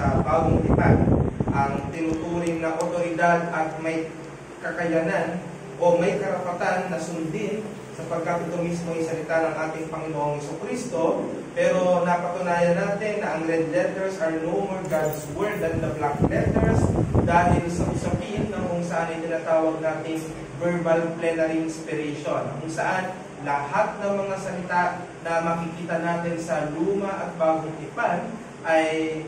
sa Bagong Tipan. Ang tinuturing na otoridad at may kakayanan o may karapatan na sundin sapagkat ito mismo ay salita ng ating Panginoong Jesucristo. Pero napatunayan natin na ang red letters are no more God's word than the black letters dahil sa usapin na kung saan ay tinatawag natin verbal plenary inspiration, kung saan lahat ng mga salita na makikita natin sa Luma at Bagong Tipan ay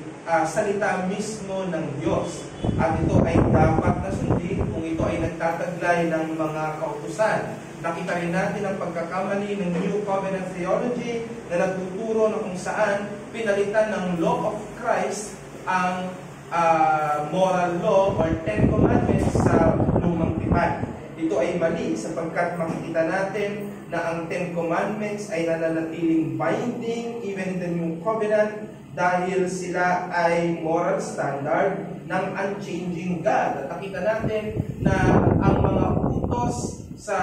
salita mismo ng Diyos. At ito ay dapat na sundin kung ito ay nagtataglay ng mga kautusan. Nakita rin natin ang pagkakamali ng New Covenant Theology na nagtuturo na kung saan pinalitan ng Law of Christ ang moral law or Ten Commandments sa Lumang Tipan. Ito ay mali sapagkat makikita natin na ang Ten Commandments ay nananatiling binding even in the New Covenant dahil sila ay moral standard ng unchanging God. At nakita natin na ang mga utos sa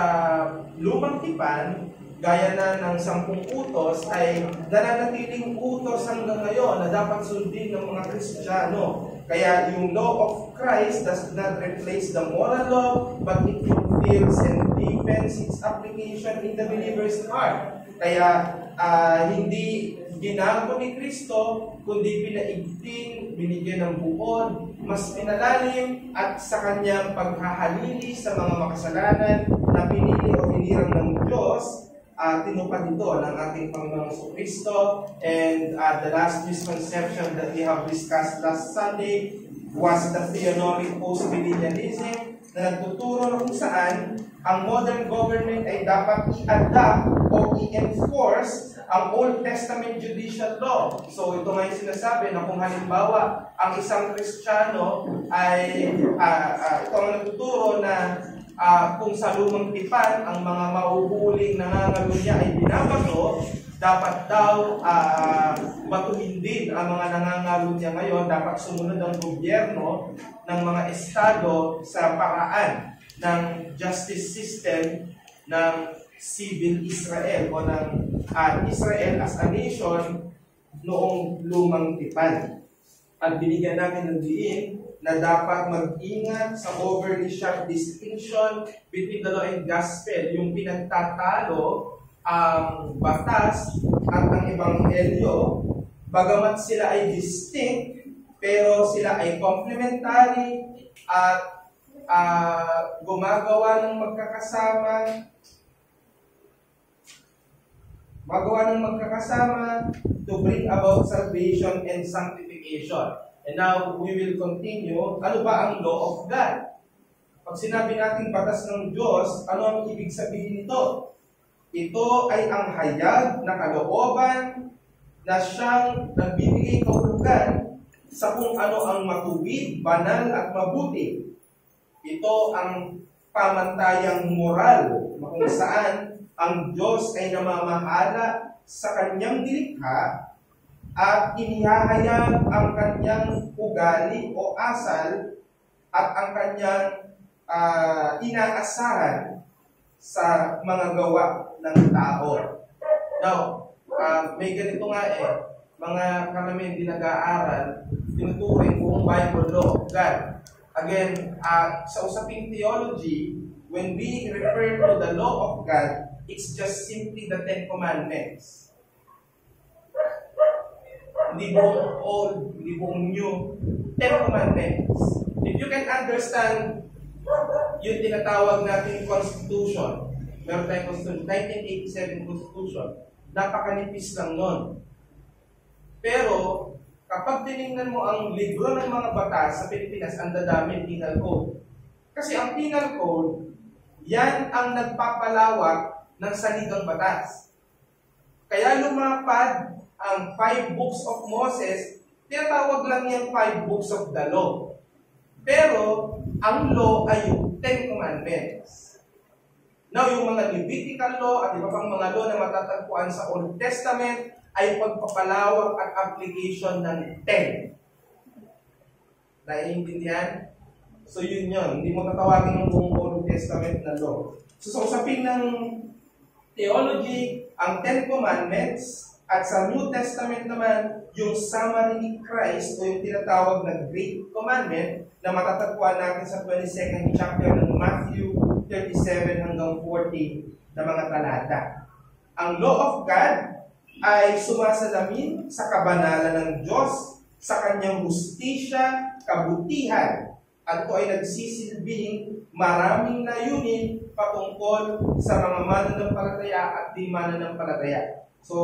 Lumang Tipan, gaya na ng 10 utos, ay nananatiling utos hanggang ngayon na dapat sundin ng mga Kristiyano. Kaya yung law of Christ does not replace the moral law, but it fulfills and deepens its application in the believer's heart. Kaya hindi ginago ni Kristo, kundi pinaigting, binigyan ng buod, mas pinalalim, at sa kanyang paghahalili sa mga makasalanan na pinili o hinirang ng Diyos, tinupad ito ng ating Panginoong Jesucristo. And the last misconception that we have discussed last Sunday was the theonomic post-millennialism na nagtuturo na kung saan ang modern government ay dapat i-adapt o i-enforce ang Old Testament judicial law. So ito nga yung sinasabi na kung halimbawa ang isang Kristiyano ay ito ang nagtuturo na kung sa Lumang Tipan ang mga mauhuling nangangalo niya ay binabato, dapat daw batuhin din ang mga nangangalo niya ngayon. Dapat sumunod ang gobyerno ng mga estado sa paraan ng justice system ng civil Israel o ng Israel as a nation noong Lumang Tipan. At binigyan namin ng diin na dapat mag-ingat sa overly sharp distinction between the law and gospel, yung pinagtatalo ang batas at ang ebanghelyo, bagamat sila ay distinct, pero sila ay complementary at gumagawa ng magkakasama to bring about salvation and sanctification. And now, we will continue. Ano ba ang law of God? Pag sinabi natin batas ng Diyos, ano ang ibig sabihin nito? Ito ay ang hayag na kalooban na siyang nagbibigay kahulugan sa kung ano ang matuwid, banal at mabuti. Ito ang pamantayang moral na kung saan ang Diyos ay namamahala sa kanyang nilikha at inihahayag ang kanyang ugali o asal at ang kanyang inaasahan sa mga gawa ng tao. Now, may ganito nga mga karamihan din nag-aaral, tinuturing kung Bible law of God. Again, sa usaping theology, when we refer to the law of God, it's just simply the Ten Commandments. Hindi buong old, hindi buong new. Ten Commandments. If you can understand yung tinatawag natin Constitution, meron tayong Constitution, 1987 Constitution, napakanipis lang nun. Pero, kapag tinignan mo ang libro ng mga batas sa Pilipinas, ang dadami Penal Code. Kasi ang Penal Code, yan ang nagpapalawak ng saligang batas. Kaya lumapad ang 5 books of Moses, tinatawag lang yung 5 books of the law. Pero, ang law ay yung 10 Commandments. Now, yung mga Levitical law at iba pang mga law na matatagpuan sa Old Testament ay pagpapalawak at application ng 10. Naiintindihan? So, yun yun. Hindi mo tatawagin ng buong Old Testament na law. So, sa usapin ng theology, ang 10 Commandments, at sa New Testament naman, yung summary ni Christ o yung tinatawag na Great Commandment na matatagpuan natin sa 22nd chapter ng Matthew 37 hanggang 40 na mga talata. Ang law of God ay sumasalamin sa kabanalan ng Diyos, sa kanyang hustisya, kabutihan, at ito ay nagsisilbing maraming layunin patungkol sa mga mananampalataya at di mananampalataya. So,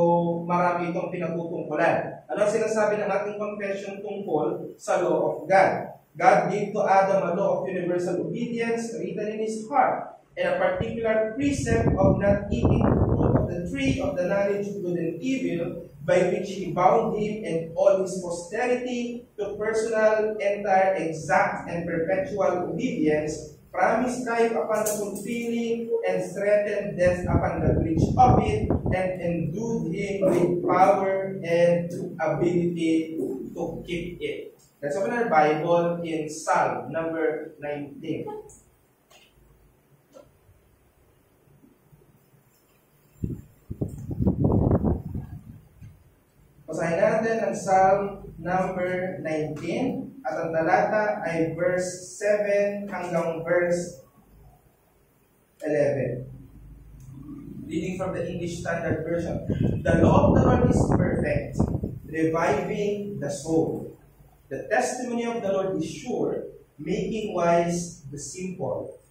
marami itong pinagtutungkulan. Ano ang sinasabi ng ating confession tungkol sa law of God? God gave to Adam a law of universal obedience written in his heart, and a particular precept of not eating fruit of the tree of the knowledge of good and evil, by which he bound him and all his posterity to personal, entire, exact, and perpetual obedience, promised life upon the fulfilling, and threatened death upon the breach of it, and endued him with power and ability to keep it. Let's open our Bible in Psalm number 19. Basahin natin ang Psalm number 19 at ang talata ay verse 7 hanggang verse 11. Reading from the English Standard Version. The law of the Lord is perfect, reviving the soul. The testimony of the Lord is sure, making wise the simple.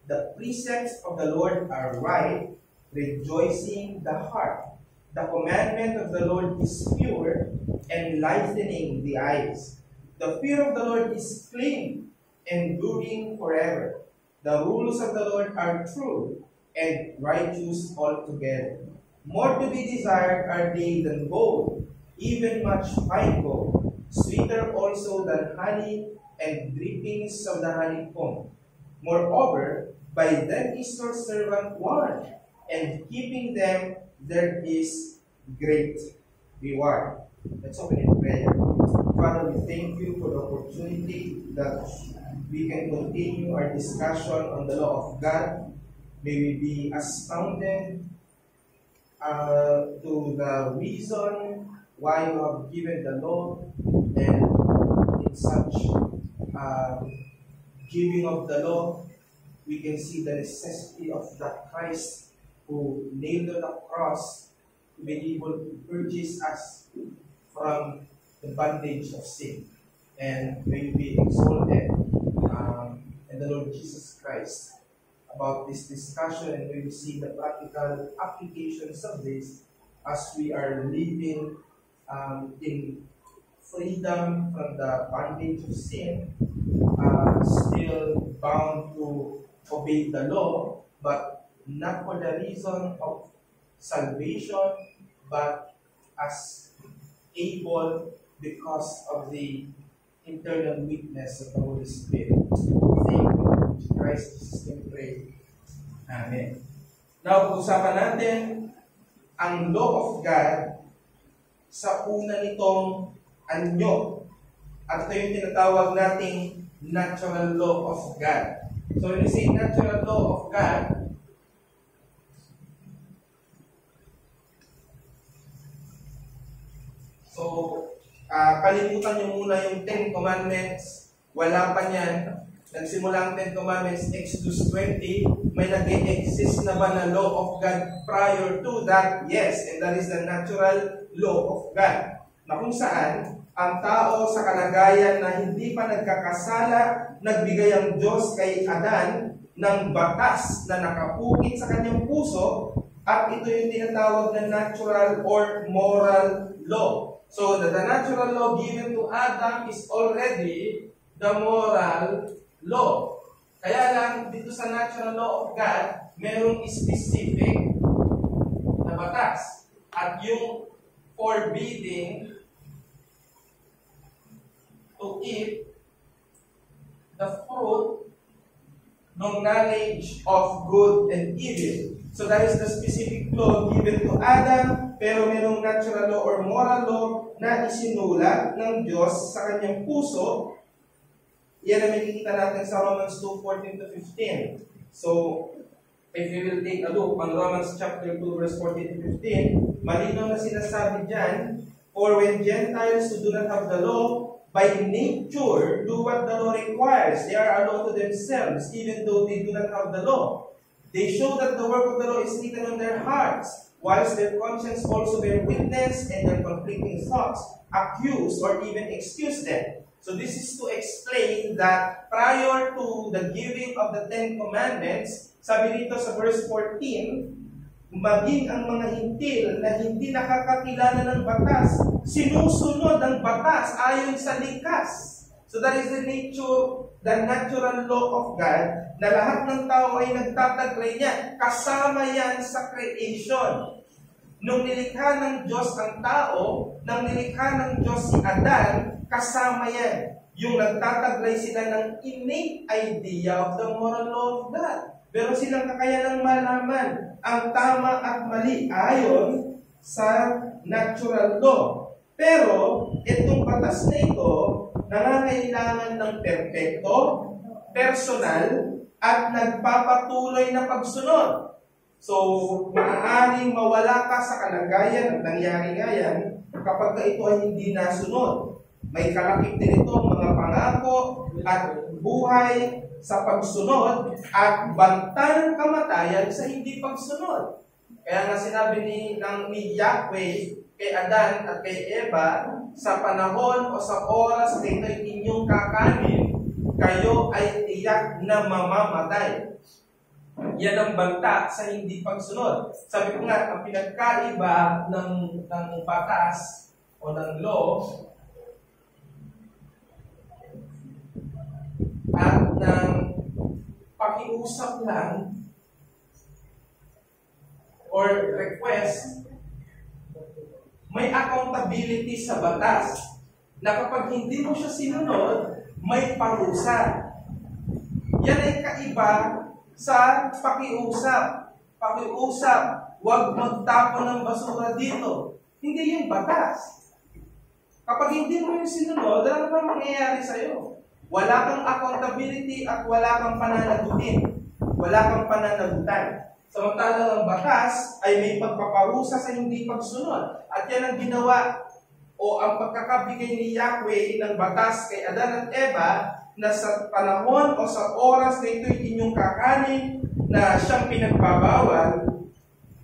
The precepts of the Lord are right, rejoicing the heart. The commandment of the Lord is pure, enlightening the eyes. The fear of the Lord is clean, enduring forever. The rules of the Lord are true and righteous altogether. More to be desired are they than gold, even much fine gold, sweeter also than honey and drippings of the honeycomb. Moreover, by them is your servant warned, and keeping them there is great reward. Let's open in prayer. Father, we thank you for the opportunity that we can continue our discussion on the law of God. May we be astounded to the reason why you have given the law, and in such giving of the law, we can see the necessity of that Christ who nailed on the cross to be able to purchase us from the bondage of sin. And may we be exalted in the Lord Jesus Christ about this discussion, and we will see the practical applications of this as we are living in freedom from the bondage of sin, still bound to obey the law, but not for the reason of salvation, but as able because of the internal witness of the Holy Spirit. Thank you. In Christ Jesus we pray. Amen. Now, pag-usapan natin ang law of God sa una nitong anyo. At ito yung tinatawag nating natural law of God. So when we say natural law of God, so kalimutan nyo muna yung 10 Commandments. Wala pa niyan. Nagsimula ang 10 Commandments, Exodus 20. May nag-exist na ba na law of God prior to that? Yes, and that is the natural law of God. Na kung saan, ang tao sa kalagayan na hindi pa nagkakasala, nagbigay ang Diyos kay Adan ng batas na nakapukit sa kanyang puso, at ito yung tinatawag na natural or moral law. So, the natural law given to Adam is already the moral law. Kaya lang, dito sa natural law of God, merong specific na batas. At yung forbidding to eat the fruit ng knowledge of good and evil. So that is the specific law given to Adam, pero merong natural law or moral law na isinulat ng Diyos sa kanyang puso. Yan ang makikita natin sa Romans 2:14 to 15. So, if you will take a look on Romans chapter 2 verse 14 to 15, malinaw na sinasabi dyan For when Gentiles who do not have the law, by nature, do what the law requires, they are a law to themselves, even though they do not have the law. They show that the work of the law is written on their hearts, whilst their conscience also bear witness, and their conflicting thoughts accuse or even excuse them. So this is to explain that prior to the giving of the Ten Commandments, sabi dito sa verse 14, maging ang mga hintil na hindi nakakakilala ng batas, sinusunod ang batas ayon sa likas. So that is the nature, the natural law of God, na lahat ng tao ay nagtataglay niya. Kasama yan sa creation. Nung nilikha ng Diyos ang tao, nang nilikha ng Diyos si Adan, kasama yan. Yung nagtataglay sila ng innate idea of the moral law of God. Pero silang kakayanang malaman ang tama at mali ayon sa natural law. Pero itong batas na ito nangangailangan ng perpekto, personal, at nagpapatuloy na pagsunod. So, maaaring mawala ka sa kalagayan at nangyari nga yan kapag ito ay hindi nasunod. May kalakip din ito mga pangako at buhay sa pagsunod at banta ng kamatayan sa hindi pagsunod. Kaya nga sinabi ni Yahweh kay Adan at kay Eva, sa panahon o sa oras na ito'y inyong kakanin, kayo ay tiyak na mamamatay. Yan ang banta sa hindi pagsunod. Sabi ko nga, ang pinagkaiba ng batas o ng law at ng pakiusap lang or request, may accountability sa batas na kapag hindi mo siya sinunod, may parusa. Yan ay kaiba sa pakiusap. Pakiusap, huwag magtapon ng basura dito. Hindi yung batas. Kapag hindi mo yung sinunod, ano ba mangyayari sa'yo? Wala kang accountability at wala kang pananagutin. Wala kang pananagutan. Samantalang ang batas ay may pagpaparusa sa hindi pagsunod. At yan ang ginawa o ang pagkakabigay ni Yahweh ng batas kay Adan at Eva na sa panahon o sa oras na ito'y inyong kakanin na siyang pinagbabawal,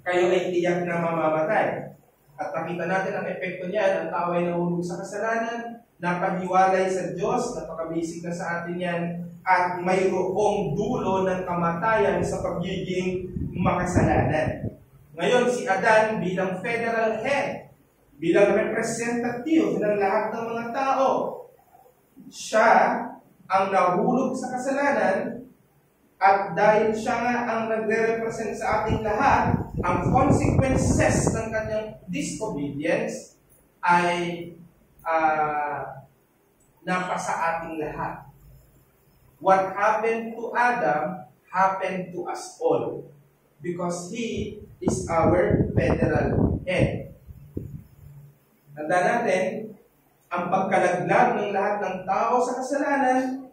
kayo ay tiyak na mamamatay. At nakita natin ang epekto niyan, ang tao ay nahulog sa kasalanan, napahiwalay sa Diyos, napakabisig na sa atin yan, at mayroong dulo ng kamatayan sa pagiging makasalanan. Ngayon, si Adan bilang federal head, bilang representative ng lahat ng mga tao, siya ang nahulog sa kasalanan, at dahil siya nga ang nagre-represent sa ating lahat, ang consequences ng kanyang disobedience ay napasa ating lahat. What happened to Adam happened to us all because he is our federal head. Tanda natin, ang pagkalaglag ng lahat ng tao sa kasalanan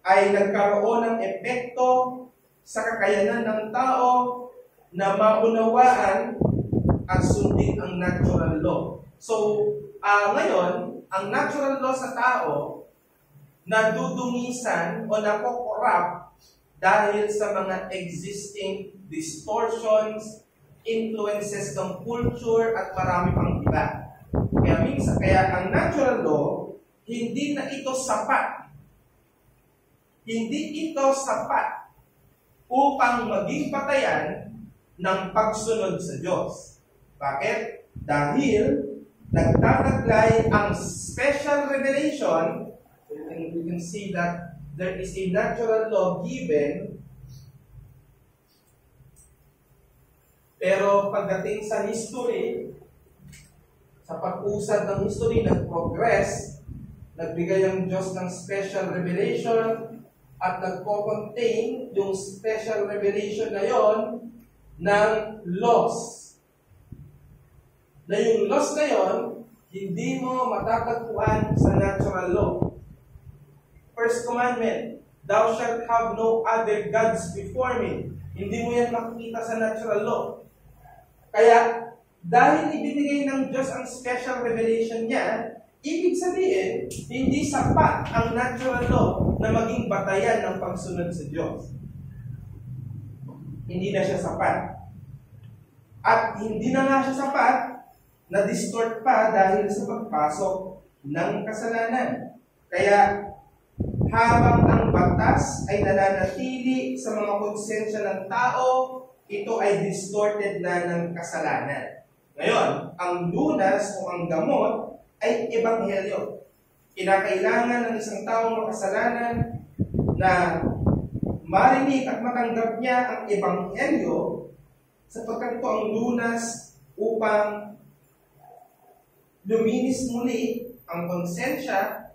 ay nagkaroon ng epekto sa kakayanan ng tao na maunawaan at sundin ang natural law. So, ngayon, ang natural law sa tao nadudungisan o nakokorrupt dahil sa mga existing distortions, influences ng culture at marami pang iba. Kaya ang natural law, hindi na ito sapat. Hindi ito sapat upang maging patayan ng pagsunod sa Diyos. Bakit? Dahil nagtataglay ang special revelation. You can see that there is a natural law given, pero pagdating sa history, sa pag-usad ng history, nag-progress, nagbigay ang Diyos ng special revelation at nagpo-contain yung special revelation na yon ng laws. Na yung laws na yon, hindi mo matatagpuan sa natural law. First commandment, thou shalt have no other gods before me. Hindi mo yan makikita sa natural law. Kaya, dahil ibinigay ng Diyos ang special revelation niya, ibig sabihin, hindi sapat ang natural law na maging batayan ng pagsunod sa Diyos. Hindi na siya sapat. At hindi na nga siya sapat, na-distort pa dahil sa pagpasok ng kasalanan. Kaya, habang ang batas ay nananatili sa mga konsensya ng tao, ito ay distorted na ng kasalanan. Ngayon, ang lunas o ang gamot ay ebanghelyo. Kinakailangan ng isang taong makasalanan na marinig at matanggap niya ang ebanghelyo sapagkat ito ang lunas upang luminis muli ang konsensya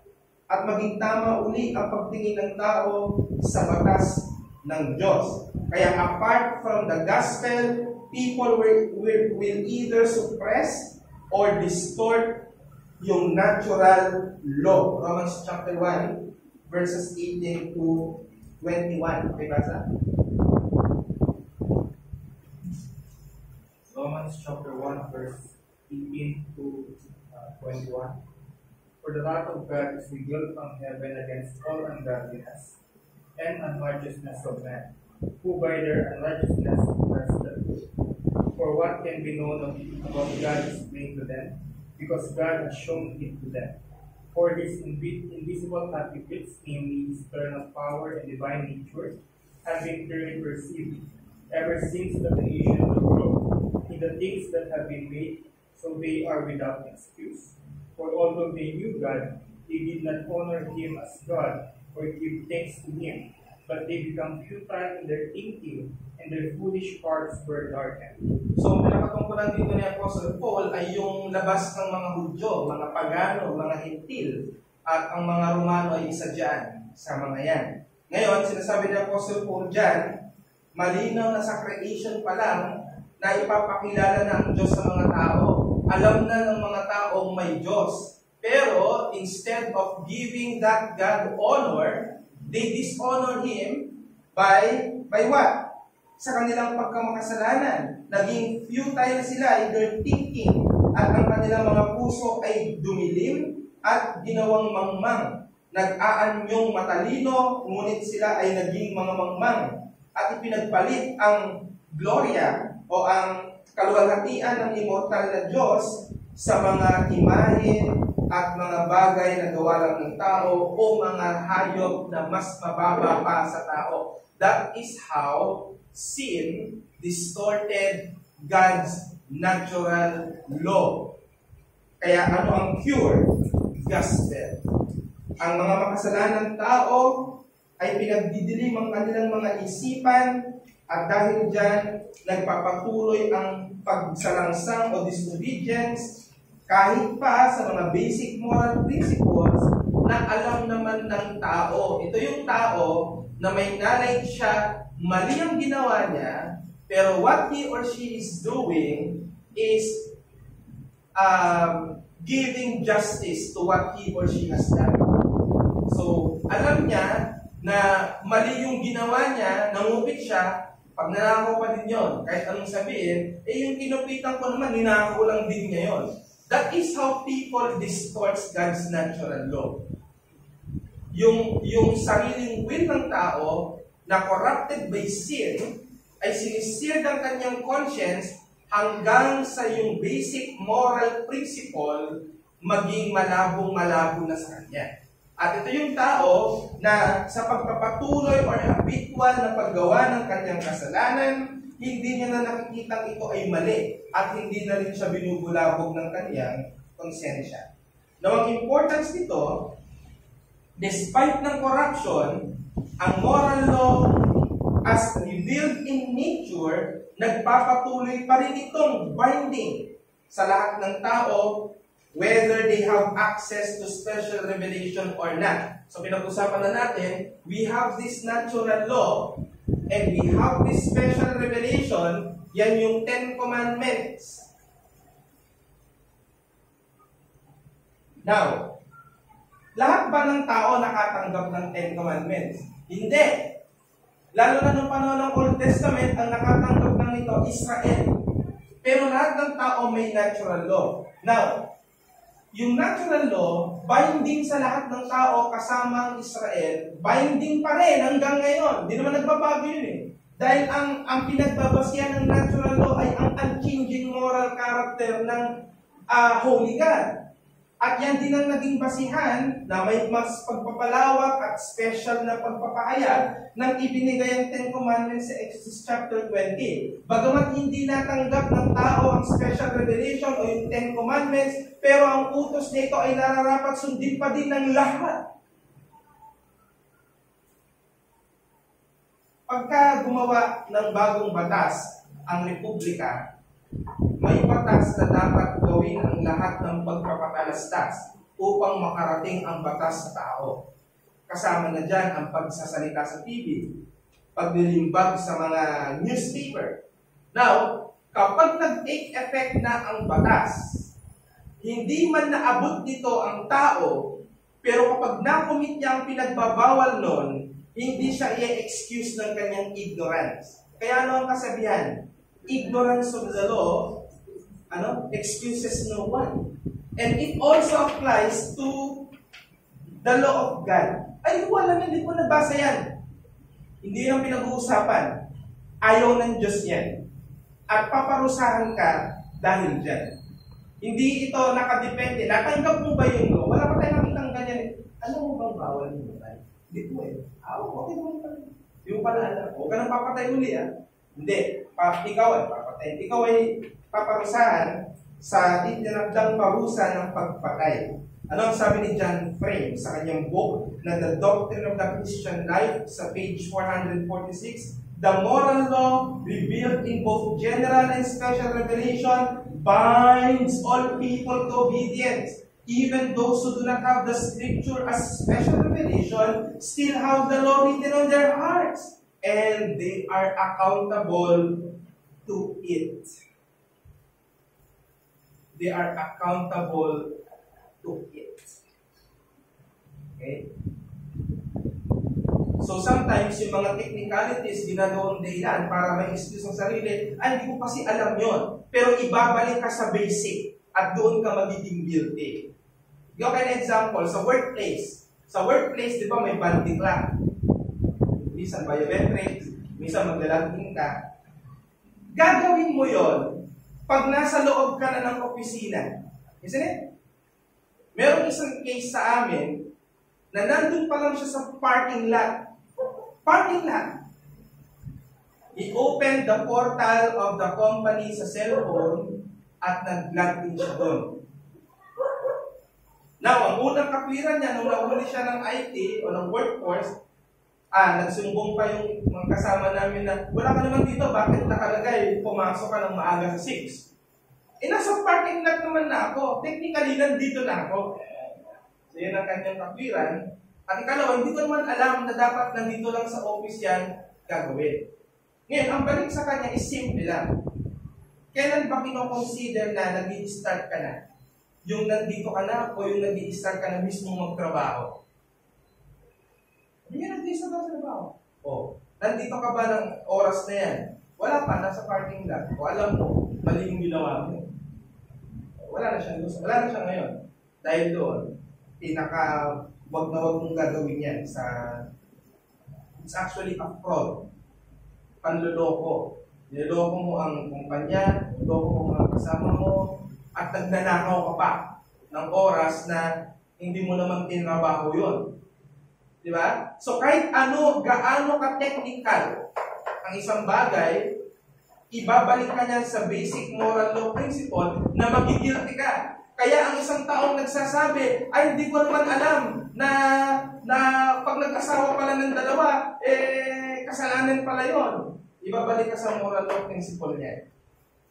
at maging tama uli ang pagtingin ng tao sa batas ng Diyos. Kaya apart from the gospel, people will either suppress or distort yung natural law. Romans chapter 1, verses 18 to 21. Okay, basa? Romans chapter 1, verse 18 to 21. For the wrath of God is revealed from heaven against all ungodliness and unrighteousness of men, who by their unrighteousness suppress the truth. For what can be known about God is plain to them, because God has shown it to them. For his invisible attributes, namely his eternal power and divine nature, have been clearly perceived ever since the creation of the world, in the things that have been made, so they are without excuse. For although they knew God, they did not honor him as God or give thanks to him, but they become futile in their thinking, and their foolish hearts were darkened. So, pinakatungkulan dito ni Apostle Paul ay yung labas ng mga Hudyo, mga Pagano, mga Hintil, at ang mga Romano ay isa dyan sa mga yan. Ngayon, sinasabi ni Apostle Paul dyan, malinaw na sa creation pa lang na ipapakilala na ang Diyos sa mga tao. Alam na ng mga taong may Diyos. Pero, instead of giving that God honor, they dishonor Him by what? Sa kanilang pagkamakasalanan. Naging futile sila in their thinking at ang kanilang mga puso ay dumilim at ginawang mangmang. Nag-aanyong matalino, ngunit sila ay naging mga mangmang. At ipinagpalit ang gloria o ang kaluwalhatian ng immortal na Diyos sa mga imahe at mga bagay na gawa lang ng tao o mga hayop na mas mababa pa sa tao. That is how sin distorted God's natural law. Kaya ano ang cure? Gospel. Ang mga makasalanang tao ay pinagdidilim ang kanilang mga isipan at dahil dyan, nagpapatuloy ang pagsalangsang o disobedience kahit pa sa mga basic moral principles na alam naman ng tao. Ito yung tao na may knowledge siya, mali ang ginawa niya, pero what he or she is doing is giving justice to what he or she has done. So, alam niya na mali yung ginawa niya, nangupit siya, pag nanakaw pa din yun, kahit anong sabihin, yung kinupitan ko naman, ninakaw lang din niya yun. That is how people distorts God's natural law. Yung sariling will ng tao na corrupted by sin, ay sinisir ng kanyang conscience hanggang sa yung basic moral principle maging malabong-malabo na sa kanya. At ito yung tao na sa pagpapatuloy or habitual na paggawa ng kanyang kasalanan, hindi niya na nakikitang ito ay mali at hindi na rin siya binubulabog ng kanyang konsensya. Now, ang importance nito, despite ng corruption, ang moral law as revealed in nature, nagpapatuloy pa rin itong binding sa lahat ng tao whether they have access to special revelation or not. So pinag-usapan na natin, we have this natural law and we have this special revelation, yan yung 10 Commandments. Now, lahat ba ng tao nakatanggap ng 10 Commandments? Hindi. Lalo na nung panahon ng Old Testament, ang nakatanggap ng ito, Israel. Pero lahat ng tao may natural law. Now, yung natural law, binding sa lahat ng tao kasama ang Israel, binding pa rin hanggang ngayon. Hindi naman nagbabago yun eh. Dahil ang pinagbabasyan ng natural law ay ang unchanging moral character ng Holy God. At yan din ang naging basihan na may mas pagpapalawak at special na pagpapahayag ng ibinigay ang Ten Commandments sa Exodus chapter 20. Bagamat hindi natanggap ng tao ang special revelation o yung Ten Commandments, pero ang utos nito ay nararapat sundin pa din ng lahat. Pagka gumawa ng bagong batas ang Republika, may batas na dapat gawin ang lahat ng pagpapatalastas upang makarating ang batas sa tao. Kasama na dyan ang pagsasalita sa TV, paglilimbag sa mga newspaper. Now, kapag nag-take effect na ang batas, hindi man naabot nito ang tao, pero kapag nakumit niya ang pinagbabawal nun, hindi siya i-excuse ng kanyang ignorance. Kaya ano ang kasabihan? Ignorance of the law, excuses no one. And it also applies to the law of God. Ay, wala na, hindi ko nabasa yan. Hindi yung pinag-uusapan. Ayaw ng Diyos yan. At paparusahan ka dahil dyan. Hindi ito nakadepende. Natanggap mo ba yung law? Wala pa tayo nakitang ganyan eh. Ano mo bang bawal mo tayo? Hindi po eh. Okay mo pa. Yung pala alam. Huwag ka nang papatay uli Hindi. Ikaw ay papatay. Ikaw ay paparusahan sa itinagdang parusa ng pagpatay. Ano ang sabi ni John Frame sa kanyang book na The Doctrine of the Christian Life sa page 446? The moral law revealed in both general and special revelation binds all people to obedience. Even those who do not have the scripture as special revelation still have the law written on their hearts. And they are accountable to it. They are accountable to it. Okay? So sometimes yung mga technicalities ginagawang dahilan para may excuse ng sarili, ay hindi ko kasi alam yon. Pero ibabalik ka sa basic at doon ka magiging guilty. Yung kind of example, sa workplace. Sa workplace, di ba may banding lang? Minsan biometric, minsan maglalaging ka. Gagawin mo yon pag nasa loob ka na ng opisina. Isn't it? Merong isang case sa amin na nandun pa lang siya sa parking lot. Parking lot. He opened the portal of the company sa cellphone at nag-log in siya doon. Now, ang unang katwiran niya nung nahuli siya ng IT o ng workforce, nagsumbong pa yung mga kasama namin na, wala ka naman dito, bakit nakalagay, pumasok ka ng maaga sa 6? Nasa parking lot naman na ako. Technically, nandito na ako. So, yun ang kanyang katwiran. At ikalawa, hindi ko naman alam na dapat nandito lang sa office yan gagawin. Ngayon, ang balik sa kanya is simple lang. Kailan ba kinoconsider na nag-i-start ka na? Yung nandito ka na o yung nag-i-start ka na mismo magtrabaho? Hindi nandito ka sa trabaho. Nandito ka ba ng oras na yan? Wala pa, nasa parking lot. O alam mo, mali yung ginawa mo. Wala na siya ngayon. Dahil doon, wag na wag mong gagawin yan it's actually a fraud. Panloloko. Niloloko mo ang kumpanya, niloloko mo ang kasama mo, at nagnanakaw ka pa ng oras na hindi mo naman tinrabaho yun. Di ba? So kahit gaano ka-technical ang isang bagay, ibabalik ka niyan sa basic moral law principle na magigilty ka. Kaya ang isang taong nagsasabi, ay hindi ko naman alam na pag nag-asawa pala ng dalawa, kasalanan pala yon. Ibabalik ka sa moral law principle niya.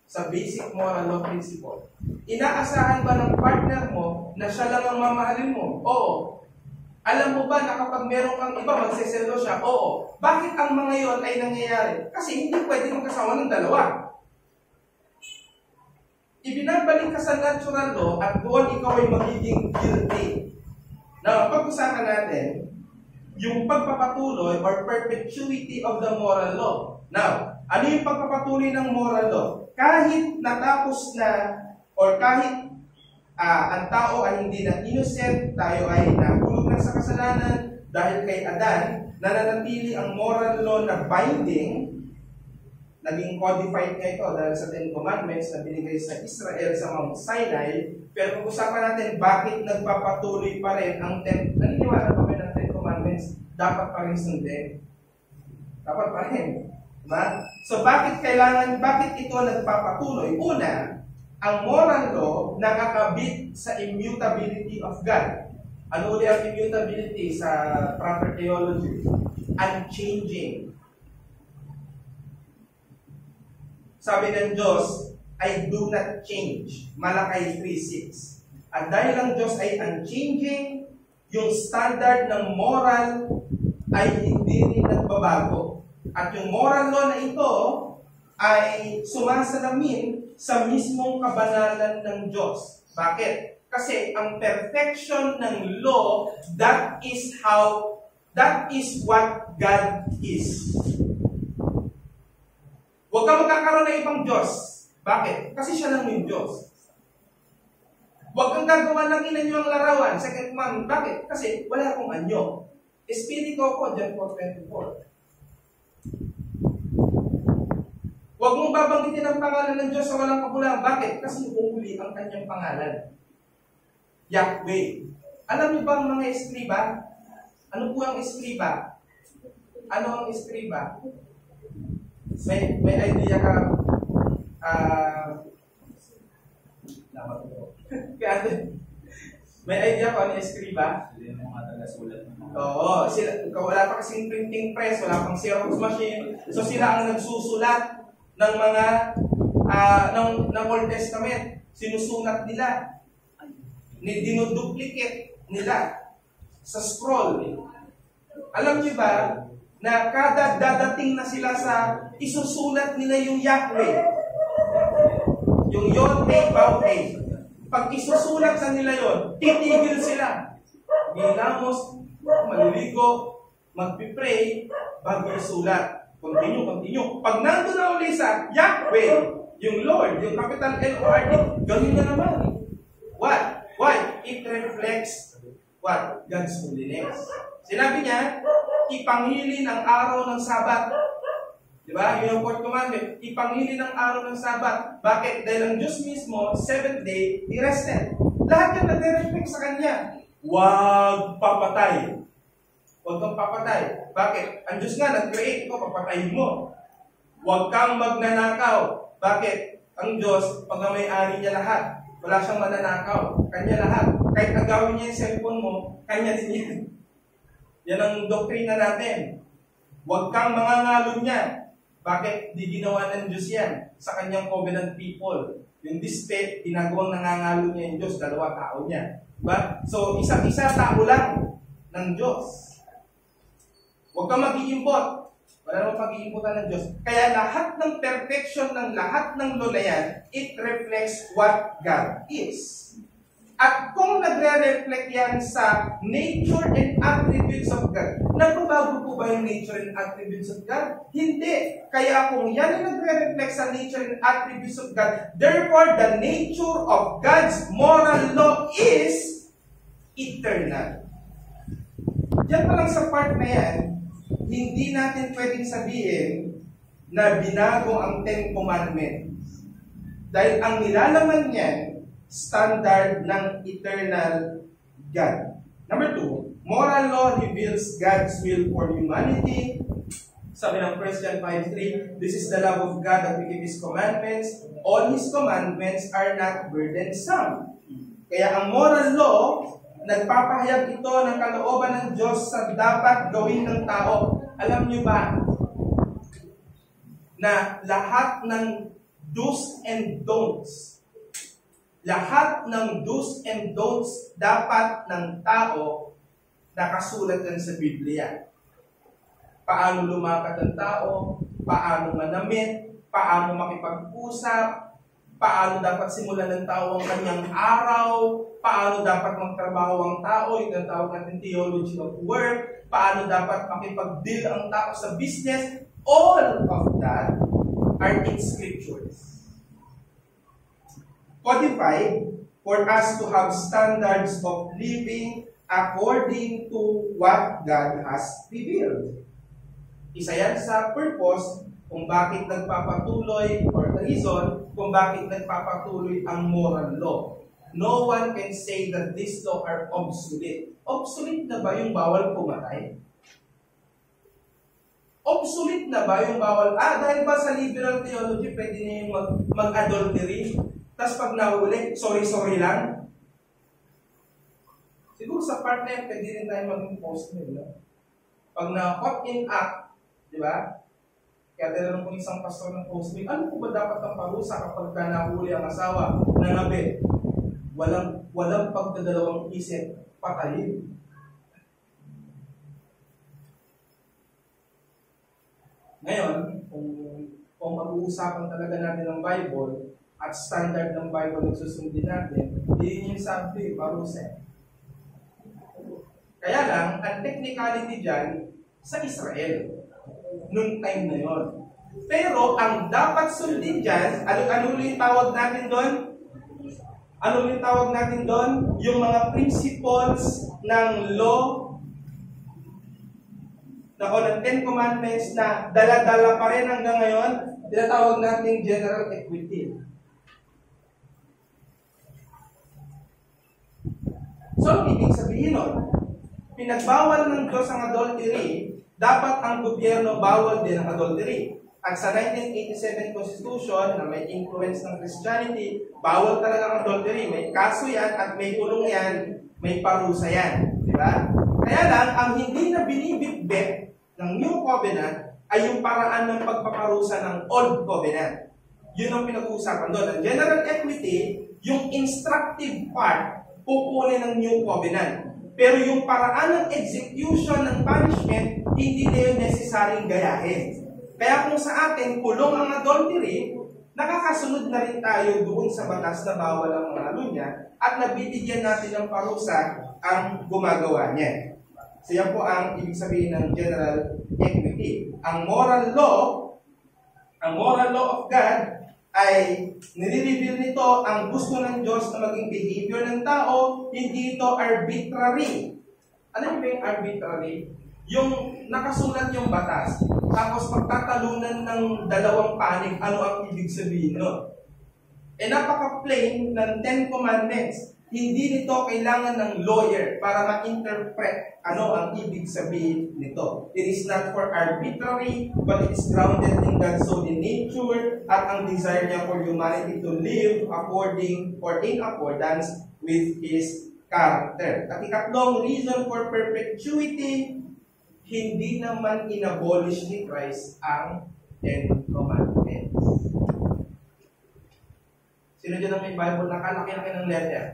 Sa basic moral law principle. Inaasahan ba ng partner mo na siya lang ang mamahalin mo? Oo. Alam mo ba na kapag meron kang iba, magseselo siya? Oo. Bakit ang mga yon ay nangyayari? Kasi hindi pwede magkasawa ng dalawa. Ibinabalik ka sa natural law at doon ikaw ay magiging guilty. Now, pag-usapan natin yung pagpapatuloy or perpetuity of the moral law. Now, ano yung pagpapatuloy ng moral law? kahit natapos na, or kahit ang tao ay hindi na innocent, tayo ay nahulog na sa kasalanan dahil kay Adan, nananatili ang moral law na binding, naging codified nga ito dahil sa Ten Commandments na binigay sa Israel sa Mount Sinai. Pero pag-usapan natin bakit nagpapatuloy pa rin ang naniniwala pa rin ng Ten Commandments, dapat pa rin sundin. Dapat pa rin. Diba? So bakit ito nagpapatuloy? Una, ang moral law nakakabit sa immutability of God. Ano ulit ang immutability sa proper theology? Unchanging. Sabi ng Diyos, I do not change. Malakay 3:6. At dahil ang Diyos ay unchanging, yung standard ng moral ay hindi rin nagbabago. At yung moral law na ito ay sumasalamin sa mismong kabanalan ng Diyos. Bakit? Kasi ang perfection ng law, that is what God is. Huwag ka magkakaroon ng ibang Diyos. Bakit? Kasi siya lang yung Diyos. Huwag kang gagawa ng ina nyo ang larawan. Second commandment. Bakit? Kasi wala akong anyo. Espiritu ko, John 4:24. Huwag mong babanggitin ang pangalan ng Diyos sa walang kabulang. Bakit? Kasi uuli ang kanyang pangalan. Yahweh. Alam niyo ba ang mga eskriba? Ano po ang eskriba? Ano ang eskriba? May idea ka? May idea ko ano yung eskriba? Oo. Wala pa kasing printing press, wala pang Xerox machine. So sila ang nagsusulat ng mga ng Old Testament. Sinusunat nila. Dinuduplicate nila sa scroll. Alam niyo ba na kada dadating na sila sa isusulat nila yung Yahweh, yung Yod-Heh-Vav-Heh. Pag isusulat sa nila yon, titigil sila. Ginamos, maliligo, magpipray, bago isulat. Continue. Pag nandun na uli sa Yahweh, yung Lord, yung capital L-O-R-D, gawin na naman. What? Why? It reflects what? God's holiness. Sinabi niya, ipangili ng araw ng Sabat. Diba? Yung fourth commandment, ipangili ng araw ng Sabat. Bakit? Dahil ang Diyos mismo, 7th day, He rested. Lahat yan nag-reflect sa Kanya. Huwag papatay. Huwag kang papatay. Bakit? Ang Diyos nga, nag-create ko, papatayin mo. Huwag kang magnanakaw. Bakit? Ang Diyos, pag may-ari niya lahat, wala siyang mananakaw. Kanya lahat. Kahit agawin niya yung cellphone mo, kanya din yan. Yan ang doktrina natin. Huwag kang mangangalon niya. Bakit? Di ginawa ng Diyos yan sa kanyang covenant people. Yung this state, ginagawang nangangalon niya yung Diyos, dalawa tao niya. Diba? So, isa-isa tao lang ng Diyos. Huwag kang mag-iimpot. Wala namang pag-iimpotan ng Diyos. Kaya lahat ng perfection ng lahat ng law na yan, it reflects what God is. At kung nagre-reflect yan sa nature and attributes of God, nagbabago po ba yung nature and attributes of God? Hindi. Kaya kung yan ay nagre-reflect sa nature and attributes of God, therefore the nature of God's moral law is eternal. Yan pa lang sa part na yan, hindi natin pwedeng sabihin na binago ang Ten Commandments. Dahil ang nilalaman niyan, standard ng eternal God. Number 2, moral law reveals God's will for humanity. Sabi ng 1 John 5:3, this is the love of God that we keep His commandments. All His commandments are not burdensome. Kaya ang moral law, nagpapahayag ito ng kalooban ng Diyos sa dapat gawin ng tao. Alam niyo ba na lahat ng do's and don'ts, lahat ng do's and don'ts dapat ng tao nakasulat yan sa Biblia. Paano lumakad ang tao, paano manamit, paano makipag-usap, paano dapat simulan ng tao ang kanyang araw, paano dapat magtrabaho ang tao, ito ang tawag natin theology of work, paano dapat makipag-deal ang tao sa business, all of that are in scriptures. codified for us to have standards of living according to what God has revealed. Isa yan sa purpose kung bakit nagpapatuloy or reason kung bakit nagpapatuloy ang moral law. No one can say that these law are obsolete. Obsolete na ba yung bawal pumatay? Obsolete na ba yung bawal? Dahil ba sa liberal theology, pwede na yung mag-adultery? Tapos pag nahuli, sorry lang? Siguro sa part na yan, pwede rin tayo maging post nila. Pag na-caught in act, di ba? Kaya tinanong ko isang pastor ng post ano po ba dapat ang parusa kapag nahuli ang asawa ng gabi? Walang pagdadalawang isip, patayin. Ngayon, kung mag-uusapan talaga natin ng Bible at standard ng Bible na susundin natin, hindi yung sabi, parusa. Kaya lang, ang technicality dyan, sa Israel, noong time na yon. Pero, ang dapat sundin dyan, ano yung tawag natin doon? Ano yung tawag natin doon? Yung mga principles ng law o ng Ten Commandments na dala-dala pa rin hanggang ngayon, tinatawag natin general equity. So, ibig sabihin nun, pinagbawal ng Diyos ang adultery, dapat ang gobyerno bawal din ang adultery. At sa 1987 Constitution na may influence ng Christianity, bawal talaga ang adultery. May kaso yan at may kulong yan, may parusa yan. Di ba? Kaya lang, ang hindi na binibitbit ng New Covenant ay yung paraan ng pagpaparusa ng Old Covenant. Yun ang pinag-uusapan doon. Ang general equity, yung instructive part, pupunin ng New Covenant. Pero yung paraan ng execution ng punishment, hindi na yun necessaryong gayahin. Kaya kung sa atin, kulong ang adultery, nakakasunod na rin tayo doon sa batas na bawal ang mga lunya at nabibigyan natin ng parusa ang gumagawa niya. So yan po ang ibig sabihin ng general equity. Ang moral law of God ay nire-reveal nito ang gusto ng Diyos na maging behavior ng tao, hindi ito arbitrary. Ano yung arbitrary? Yung nakasulat yung batas, tapos pagtatalunan ng dalawang panig, ano ang ibig sabihin nun? Napaka-plain ng Ten Commandments. Hindi nito kailangan ng lawyer para ma-interpret ano ang ibig sabihin nito. It is not for arbitrary, but it is grounded in God's holy nature at ang desire niya for humanity to live according or in accordance with His character. At ikatlong reason for perpetuity, hindi naman inabolish ni Christ ang Ten Commandments. Sino dyan ang may Bible? Nakalaki-laki ng letter.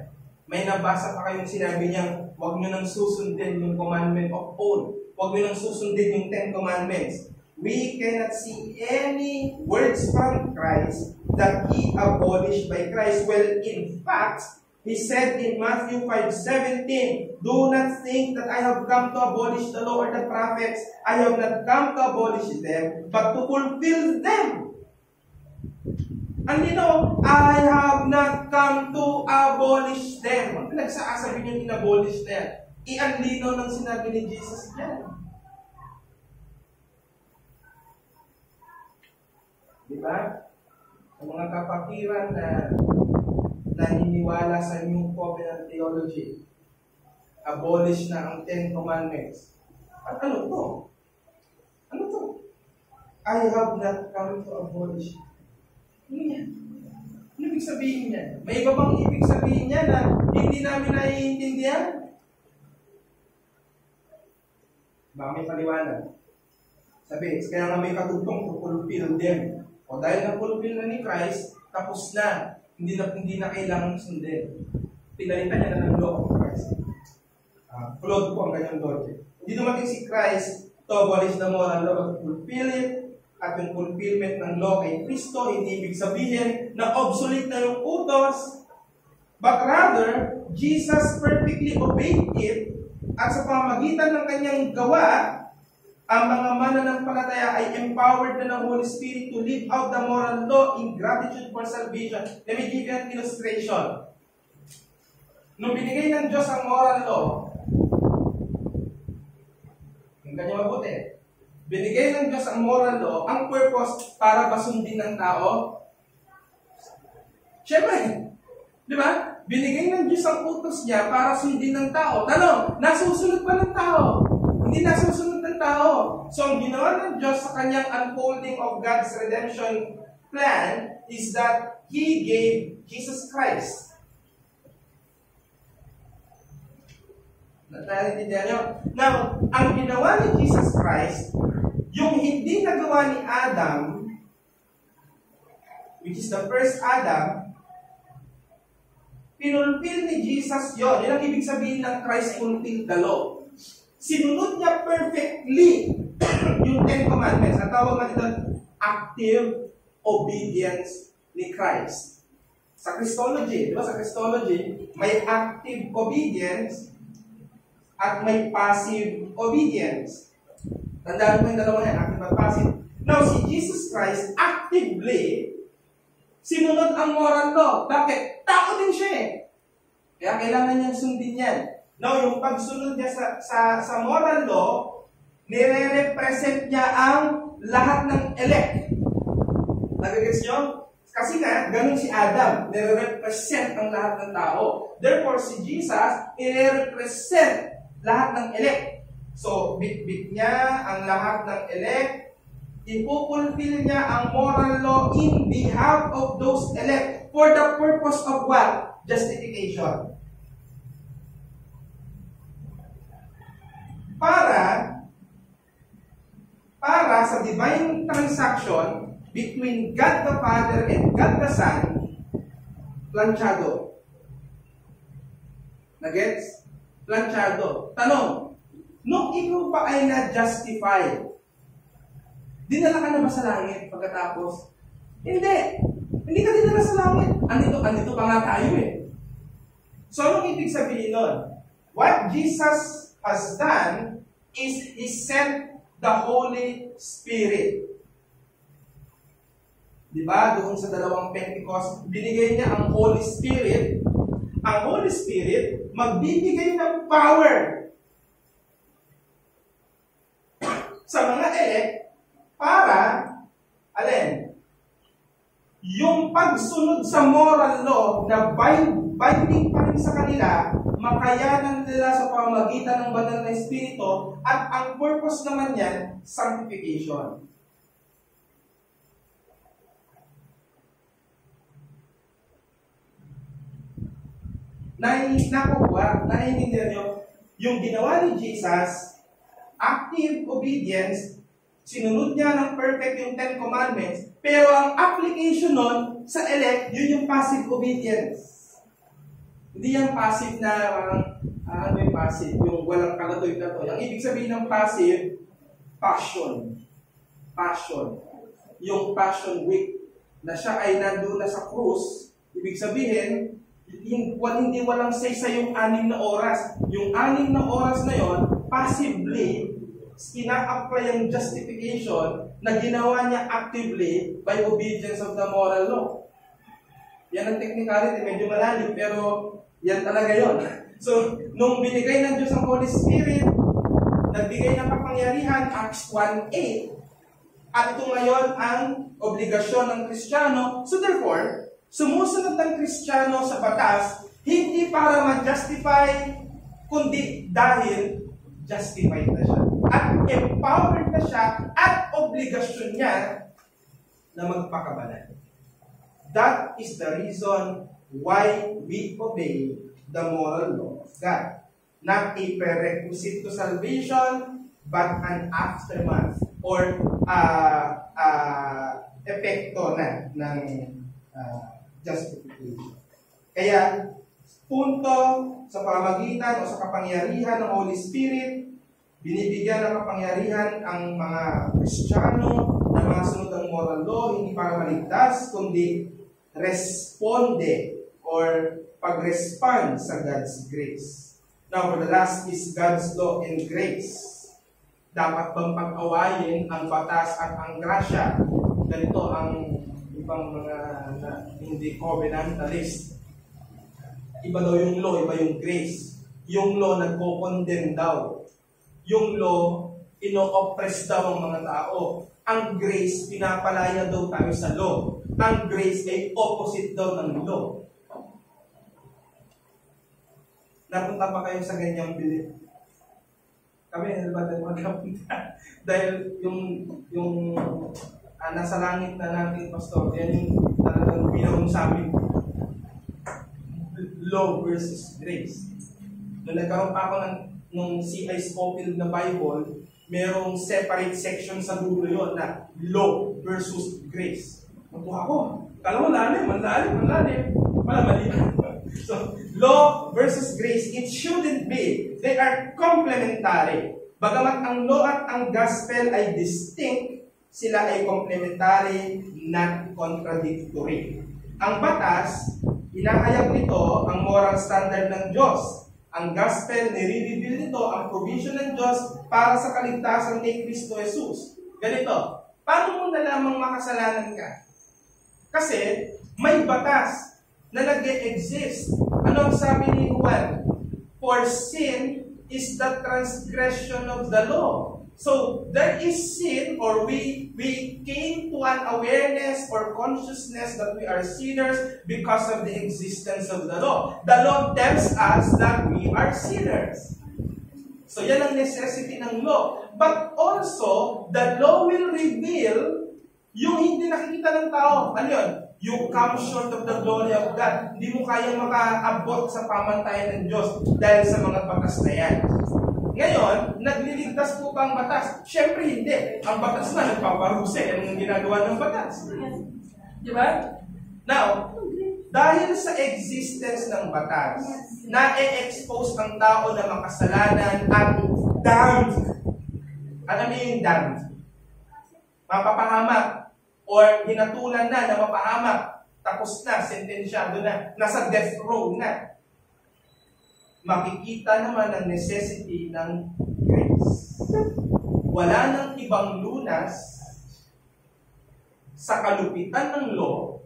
May nabasa pa kayong sinabi niyang, huwag nyo nang susundin yung commandment of old. Huwag nyo nang susundin yung Ten Commandments. We cannot see any words from Christ that He abolished by Christ. Well, in fact, He said in Matthew 5:17, do not think that I have come to abolish the law or the prophets. I have not come to abolish them, but to fulfill them. And you know, I have not come to abolish them. Ang pinagsasabi niyo in-abolish them. Ianlinaw ng sinabi ni Jesus dyan. Diba? Ang mga kapakiran na naniniwala sa New Covenant Theology, abolish na ang Ten Commandments. At ano to? Ano to? I have not come to abolish. Ano yan? Ano ibig sabihin niya? May iba bang ibig sabihin niya na hindi namin naiintindihan? Baka may paliwanag. Sabi, kaya nga may katutong to fulfill them. O dahil na-fulfill na ni Christ, tapos na. Hindi na kailangan sundin. Pinalitan niya na ng law of Christ. Flawed po ang kanyang logic. Hindi dumating si Christ to abolish the moral law but fulfill it. At yung fulfillment ng law kay Kristo, hindi ibig sabihin na obsolete na yung utos. But rather, Jesus perfectly obeyed it. At sa pamamagitan ng kanyang gawa, ang mga mananampalataya ay empowered na ng Holy Spirit to live out the moral law in gratitude for salvation. Let me give you an illustration. Nung binigay ng Diyos ang moral law, yung kanya mabuti, binigay ng Diyos ang moral law, ang purpose para ba sundin ng tao? Siyempre, di ba? Binigay ng Diyos ang utos niya para sundin ng tao. Tanong, nasusunod ba ng tao? Hindi nasusunod ng tao. So, ang ginawa ng Diyos sa kanyang unfolding of God's redemption plan is that He gave Jesus Christ. Natalintindihan niyo? Now, ang ginawa ni Jesus Christ, yung hindi nagawa ni Adam, which is the first Adam, pinulpil ni Jesus yon. Yan ang ibig sabihin ng Christ fulfilled the law. Sinunod niya perfectly yung Ten Commandments. Ang tawag natin doon, active obedience ni Christ. Sa Christology, di ba? Sa Christology, may active obedience at may passive obedience. Tandaan mo yung dalawa yan, active at passive. Now, si Jesus Christ actively sinunod ang moral law. Bakit? Tao din siya eh. Kaya kailangan niyang sundin yan. Now, yung pagsunod niya sa moral law, nire-represent niya ang lahat ng elect. Nagagets niyo? Kasi nga, ganun si Adam, nire-represent ang lahat ng tao. Therefore, si Jesus, nire-represent lahat ng elect. So, bit-bit niya ang lahat ng elect, ipupulfill niya ang moral law in behalf of those elect for the purpose of what? Justification. Para sa divine transaction between God the Father and God the Son, planchado. Nagets? Planchado. Tanong, nung ikaw pa ay na-justify, dinala ka na ba sa langit pagkatapos? Hindi. Hindi ka dinala sa langit. Andito pa nga tayo eh. So, anong ibig sabihin nun? What Jesus has done is He sent the Holy Spirit. Diba? Doon sa dalawang Pentecost, binigay niya ang Holy Spirit. Ang Holy Spirit, magbibigay ng power sa mga elect para, alin? Yung pagsunod sa moral law na binding pa rin sa kanila, makayanan nila sa pamamagitan ng banal na Espiritu, at ang purpose naman yan, sanctification. Naiintindihan nyo, yung ginawa ni Jesus, active obedience, sinunod niya ng perfect yung Ten Commandments, pero ang application nun sa elect, yun yung passive obedience. Hindi yan passive na, ano yung passive? Yung walang kalatoy-latoy. Ang ibig sabihin ng passive, passion. Passion. Yung passion week, na siya ay nandun na sa krus, ibig sabihin, hindi walang say-say yung 6 na oras. Yung 6 na oras na yon, passively, ina-apply yung justification na ginawa niya actively by obedience of the moral law. Yan ang technicality, medyo malalim, pero yan talaga yon. So, nung binigay ng Diyos ang Holy Spirit, nagbigay ng kapangyarihan, Acts 1:8, at ito ngayon ang obligasyon ng Kristiyano. So therefore, sumusunod ng Kristiyano sa batas, hindi para ma-justify, kundi dahil justified na siya. At empowered na siya at obligasyon niya na magpakabanal. That is the reason why we obey the moral law of God. Not a prerequisite to salvation, but an aftermath or epekto na ng justification. Kaya, punto sa pamagitan o sa kapangyarihan ng Holy Spirit, binibigyan ng kapangyarihan ang mga Kristiyano na mga sunod ng moral law, hindi para maligtas, kundi responde or pag-respond sa God's grace. Now, for the last is God's law and grace. Dapat bang pag-awayin ang batas at ang grasya? Ganito ang ibang mga hindi covenantalist. Iba daw yung law, iba yung grace. Yung law nagko-condemn daw. Yung law, ino-oppress daw ang mga tao. Ang grace, pinapalaya daw tayo sa law. Ang grace ay opposite daw ng law. Napunta pa kayo sa ganyang belief? Kami, ba tayo magkapunta? Dahil yung nasa langit na natin, Pastor, yan yung talagang binawang sa amin. Law versus grace. Nung nagkaroon pa ako nung C.I. Scofield na Bible, merong separate section sa dulo yun na law versus grace. Natuwa ako. Kala mo lalim. Wala, mali. So, law versus grace, it shouldn't be. They are complementary. Bagamat ang law at ang gospel ay distinct, sila ay complementary, not contradictory. Ang batas, inahayag nito ang moral standard ng Diyos. Ang gospel, nire-reveal nito ang provision ng Diyos para sa kaligtasan ni Kristo Jesus. Ganito, paano mo nalamang makasalanan ka? Kasi may batas na nag-e-exist. Ano ang sabi ni Juan? For sin is the transgression of the law. So, there is sin, or we came to an awareness or consciousness that we are sinners because of the existence of the law. The law tells us that we are sinners. So, yan ang necessity ng law. But also, the law will reveal yung hindi nakikita ng tao. Ano yun? You come short of the glory of God. Hindi mo kayang makaabot sa pamantayan ng Diyos dahil sa mga batas na yan. Ngayon, nagliligtas po ba ang batas? Siyempre hindi. Ang batas na nagpaparuse. Yan ang ginagawa ng batas. Di ba? Now, dahil sa existence ng batas, na-expose ang tao na makasalanan at damned. Ano yung damned? Mapapahamak. Or hinatulan na mapahamak, tapos na, sentensyado na, nasa death row na. Makikita naman ang necessity ng grace. Wala nang ibang lunas sa kalupitan ng law,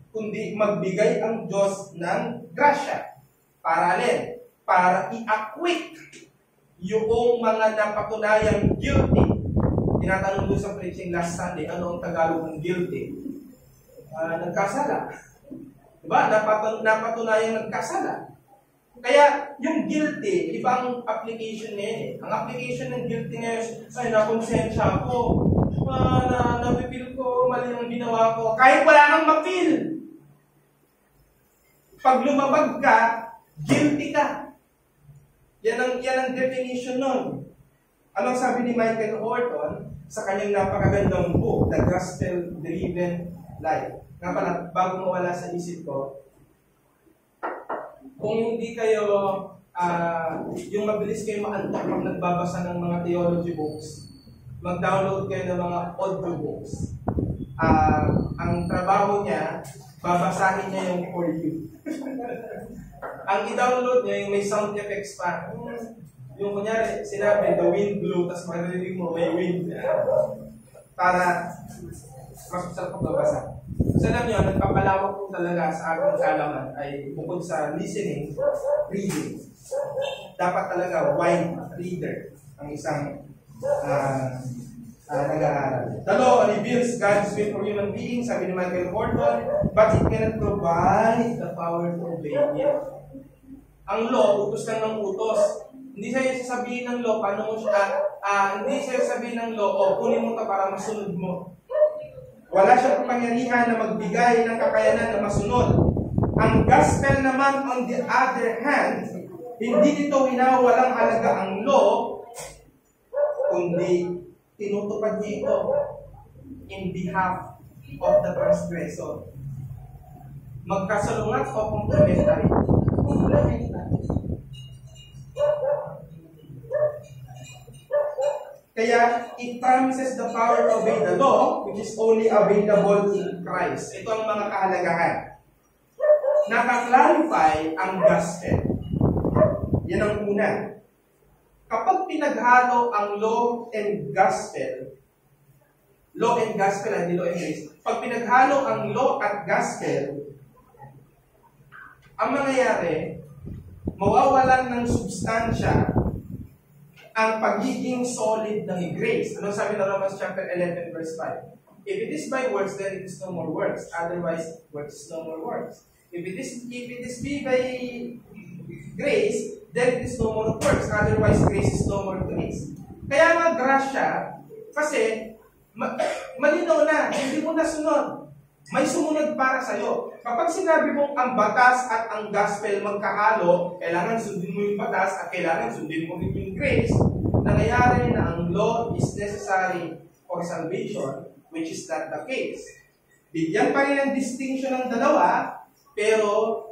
kundi magbigay ang Diyos ng grasya. Para alin? Para i-acquit yung mga napatunayang guilty. Tinatanong doon sa preaching last Sunday, ano ang Tagalog ng guilty? Nagkasala. Diba? Napatunayang nagkasala. Kaya, yung guilty, ibang application niya eh. Ang application ng guilty ngayon, ay, nakonsensya ako. Napipil ko, mali ang ginawa ko. Kahit wala kang mapil. Pag lumabag ka, guilty ka. Yan ang definition nun. Anong sabi ni Michael Horton sa kanyang napakagandang book, The Gospel-Driven Life? Nga pala, bago mawala sa isip ko, kung hindi kayo, yung mabilis kayo maantok pag nagbabasa ng mga theology books, mag-download kayo ng mga audio books. Ang trabaho niya, babasahin niya yung for you. Ang i-download niya, yung may sound effects pa. Yung kunyari, sinabi, the wind blew, tapos maririnig mo, may wind. Para mas masarap magbabasa. So alam nyo, nagpapalawak po talaga sa ating kaalaman ay bukod sa listening, reading. Dapat talaga wide reader ang isang nag-aaral. The law reveals God's will for human beings, sabi ni Michael Horton, but it cannot provide the power to obey it. Ang law, utos lang ng utos. Hindi sa'yo sasabihin ng law, paano mo siya, hindi sa'yo sasabihin ng law, kunin mo ito para masunod mo. Wala siyang kapangyarihan na magbigay ng kakayanan na masunod. Ang gospel naman, on the other hand, hindi nito winawalang halaga ang law, kundi tinutupad niya ito in behalf of the transgressor. Magkasalungat o complementary? Complementary. Kaya, it promises the power to obey the law, which is only available in Christ. Ito ang mga kahalagahan. Nakaklarify ang gospel. Yan ang una. Kapag pinaghalo ang law and gospel, hindi law and grace, pag pinaghalo ang law at gospel, ang mangyayari, mawawalan ng substansya ang pagiging solid ng grace. Ano sabi ng Romans chapter 11 verse 5? If it is by works, then it is no more works. Otherwise, works is no more works. If it is be by grace, then it is no more works. Otherwise, grace is no more grace. Kaya nga grasya, kasi malinaw na, hindi mo nasunod. May sumunod para sa'yo. Kapag sinabi mong ang batas at ang gospel magkahalo, kailangan sundin mo yung batas at kailangan sundin mo rin yung grace, nangyayari na ang law is necessary for salvation, which is not the case. Bigyan pa rin ang distinction ng dalawa, pero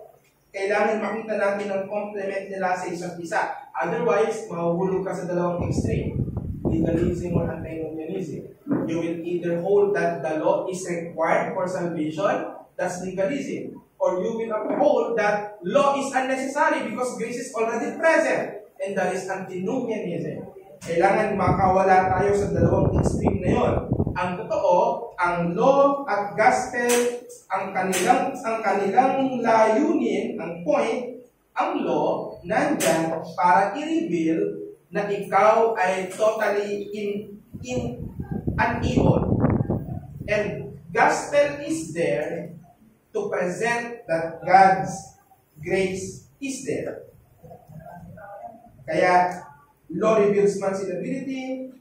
kailangan makita natin ang complement nila sa isa't isa. Otherwise, mahuhulog ka sa dalawang extreme. Legalism or antinomianism. You will either hold that the law is required for salvation, that's legalism. Or you will uphold that law is unnecessary because grace is already present, and that is antinomianism. Kailangan makawala tayo sa dalawang extreme na yon. Ang totoo, ang law at gospel, ang kanilang layunin, ang point, ang law, nandyan para i-reveal na ikaw ay totally unable. And gospel is there to present that God's grace is there. Kaya, law reveals man's inability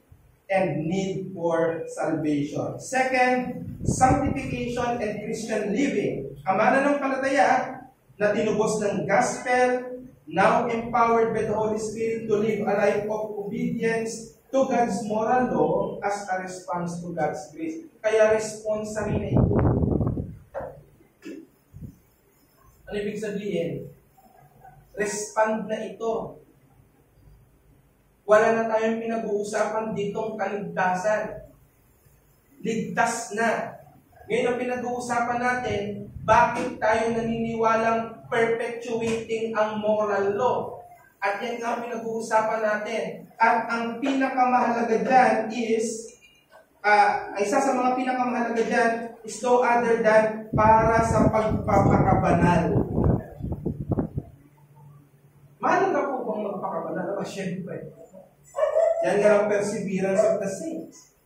and need for salvation. Second, sanctification and Christian living. Ang mananampalataya na tinubos ng gospel, now empowered by the Holy Spirit to live a life of obedience to God's moral law as a response to God's grace. Kaya responsory na ito. Ano ibig sabihin? Respond na ito. Wala na tayong pinag-uusapan ditong kaligtasan. Ligtas na. Ngayon ang pinag-uusapan natin, bakit tayo naniniwalang perpetuating ang moral law? At yan ang pinag-uusapan natin. At ang pinakamahalaga dyan is, isa sa mga pinakamahalaga dyan is no other than para sa pagpapakabanal. Mahalaga po bang magpakabanal? Siyempre. Yan nga ang perseverance of the saints.